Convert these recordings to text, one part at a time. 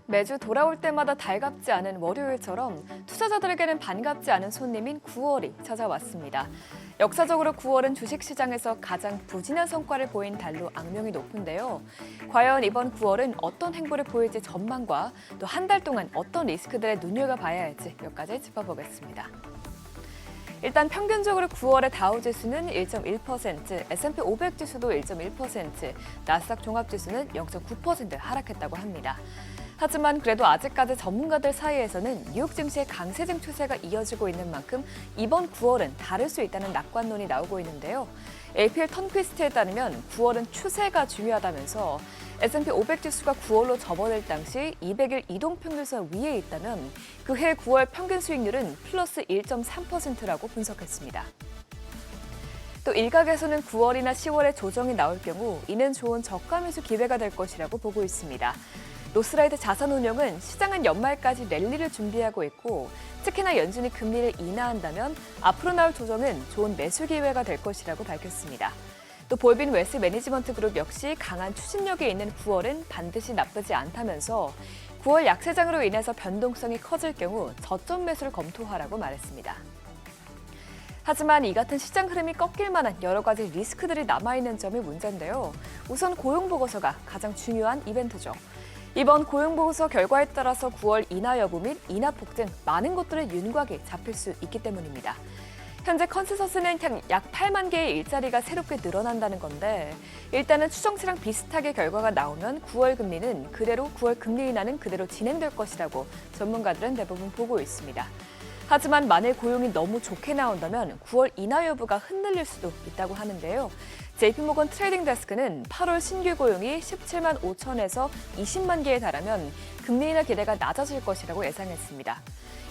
매주 돌아올 때마다 달갑지 않은 월요일처럼 투자자들에게는 반갑지 않은 손님인 9월이 찾아왔습니다. 역사적으로 9월은 주식시장에서 가장 부진한 성과를 보인 달로 악명이 높은데요. 과연 이번 9월은 어떤 행보를 보일지 전망과 또 한 달 동안 어떤 리스크들에 눈여겨봐야 할지 몇 가지 짚어보겠습니다. 일단 평균적으로 9월의 다우지수는 1.1%, S&P 500 지수도 1.1%, 나스닥 종합지수는 0.9% 하락했다고 합니다. 하지만 그래도 아직까지 전문가들 사이에서는 뉴욕 증시의 강세징 추세가 이어지고 있는 만큼 이번 9월은 다를 수 있다는 낙관론이 나오고 있는데요. APL 턴퀴스트에 따르면 9월은 추세가 중요하다면서 S&P 500 지수가 9월로 접어들 당시 200일 이동평균선 위에 있다면 그해 9월 평균 수익률은 플러스 1.3%라고 분석했습니다. 또 일각에서는 9월이나 10월에 조정이 나올 경우 이는 좋은 저가 매수 기회가 될 것이라고 보고 있습니다. 노스라이트 자산운용은 시장은 연말까지 랠리를 준비하고 있고 특히나 연준이 금리를 인하한다면 앞으로 나올 조정은 좋은 매수 기회가 될 것이라고 밝혔습니다. 또 볼빈 웨스 매니지먼트 그룹 역시 강한 추진력이 있는 9월은 반드시 나쁘지 않다면서 9월 약세장으로 인해서 변동성이 커질 경우 저점 매수를 검토하라고 말했습니다. 하지만 이 같은 시장 흐름이 꺾일 만한 여러 가지 리스크들이 남아있는 점이 문제인데요. 우선 고용보고서가 가장 중요한 이벤트죠. 이번 고용보고서 결과에 따라서 9월 인하 여부 및 인하 폭등 많은 것들의 윤곽이 잡힐 수 있기 때문입니다. 현재 컨센서스는 약 8만 개의 일자리가 새롭게 늘어난다는 건데 일단은 추정치랑 비슷하게 결과가 나오면 9월 금리는 그대로 9월 금리 인하는 그대로 진행될 것이라고 전문가들은 대부분 보고 있습니다. 하지만 만일 고용이 너무 좋게 나온다면 9월 인하 여부가 흔들릴 수도 있다고 하는데요. JP모건 트레이딩 데스크는 8월 신규 고용이 17만 5천에서 20만 개에 달하면 금리 인하 기대가 낮아질 것이라고 예상했습니다.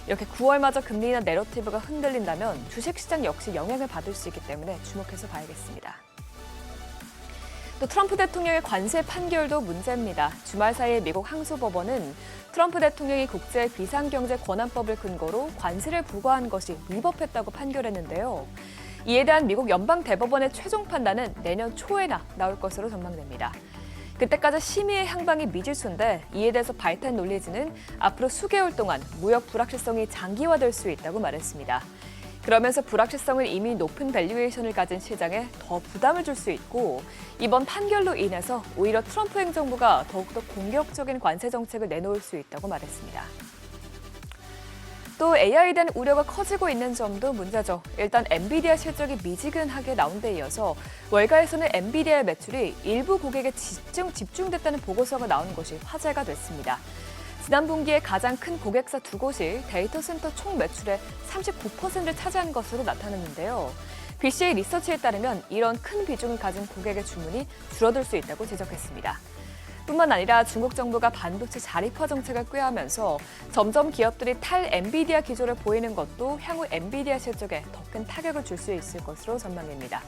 이렇게 9월마저 금리 인하 내러티브가 흔들린다면 주식시장 역시 영향을 받을 수 있기 때문에 주목해서 봐야겠습니다. 또 트럼프 대통령의 관세 판결도 문제입니다. 주말 사이에 미국 항소법원은 트럼프 대통령이 국제 비상경제권한법을 근거로 관세를 부과한 것이 위법했다고 판결했는데요. 이에 대한 미국 연방대법원의 최종 판단은 내년 초에나 나올 것으로 전망됩니다. 그때까지 심의의 향방이 미지수인데 이에 대해서 바이탄 놀리지는 앞으로 수개월 동안 무역 불확실성이 장기화될 수 있다고 말했습니다. 그러면서 불확실성을 이미 높은 밸류에이션을 가진 시장에 더 부담을 줄 수 있고 이번 판결로 인해서 오히려 트럼프 행정부가 더욱더 공격적인 관세 정책을 내놓을 수 있다고 말했습니다. 또 AI에 대한 우려가 커지고 있는 점도 문제죠. 일단 엔비디아 실적이 미지근하게 나온 데 이어서 월가에서는 엔비디아의 매출이 일부 고객에 집중됐다는 보고서가 나온 것이 화제가 됐습니다. 지난 분기에 가장 큰 고객사 두 곳이 데이터 센터 총 매출의 39%를 차지한 것으로 나타났는데요. BCA 리서치에 따르면 이런 큰 비중을 가진 고객의 주문이 줄어들 수 있다고 지적했습니다. 뿐만 아니라 중국 정부가 반도체 자립화 정책을 꾀하면서 점점 기업들이 탈 엔비디아 기조를 보이는 것도 향후 엔비디아 실적에 더 큰 타격을 줄 수 있을 것으로 전망됩니다.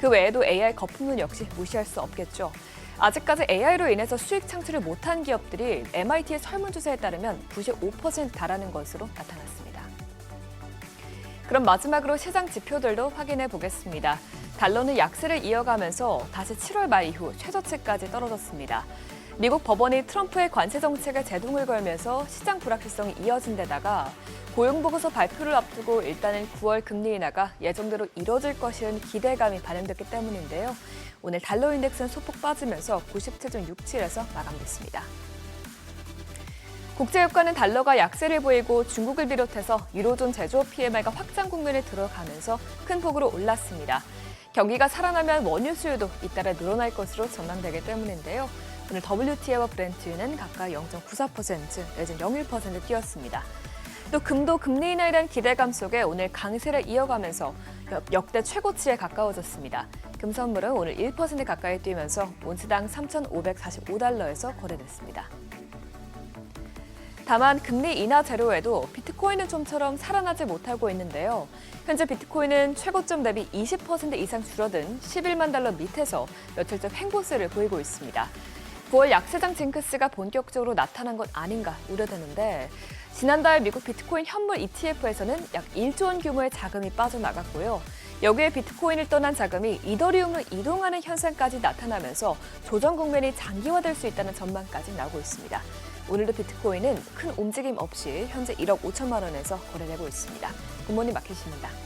그 외에도 AI 거품론 역시 무시할 수 없겠죠. 아직까지 AI로 인해서 수익 창출을 못한 기업들이 MIT의 설문조사에 따르면 95% 달하는 것으로 나타났습니다. 그럼 마지막으로 시장 지표들도 확인해 보겠습니다. 달러는 약세를 이어가면서 다시 7월 말 이후 최저치까지 떨어졌습니다. 미국 법원이 트럼프의 관세 정책에 제동을 걸면서 시장 불확실성이 이어진 데다가 고용보고서 발표를 앞두고 일단은 9월 금리 인하가 예정대로 이뤄질 것이라는 기대감이 반영됐기 때문인데요. 오늘 달러 인덱스는 소폭 빠지면서 97.67에서 마감됐습니다. 국제유가는 달러가 약세를 보이고 중국을 비롯해서 유로존 제조업 PMI가 확장 국면에 들어가면서 큰 폭으로 올랐습니다. 경기가 살아나면 원유 수요도 잇따라 늘어날 것으로 전망되기 때문인데요. 오늘 WTI와 브렌트유는 각각 0.94% 내지는 0.1% 뛰었습니다. 또 금도 금리 인하에 대한 기대감 속에 오늘 강세를 이어가면서 역대 최고치에 가까워졌습니다. 금 선물은 오늘 1% 가까이 뛰면서 온스당 3,545달러에서 거래됐습니다. 다만 금리 인하 재료에도 비트코인은 좀처럼 살아나지 못하고 있는데요. 현재 비트코인은 최고점 대비 20% 이상 줄어든 11만 달러 밑에서 며칠째 횡보세를 보이고 있습니다. 9월 약세장 징크스가 본격적으로 나타난 것 아닌가 우려되는데 지난달 미국 비트코인 현물 ETF에서는 약 1조 원 규모의 자금이 빠져나갔고요. 여기에 비트코인을 떠난 자금이 이더리움으로 이동하는 현상까지 나타나면서 조정 국면이 장기화될 수 있다는 전망까지 나오고 있습니다. 오늘도 비트코인은 큰 움직임 없이 현재 1억 5천만 원에서 거래되고 있습니다. 굿모닝 마켓입니다.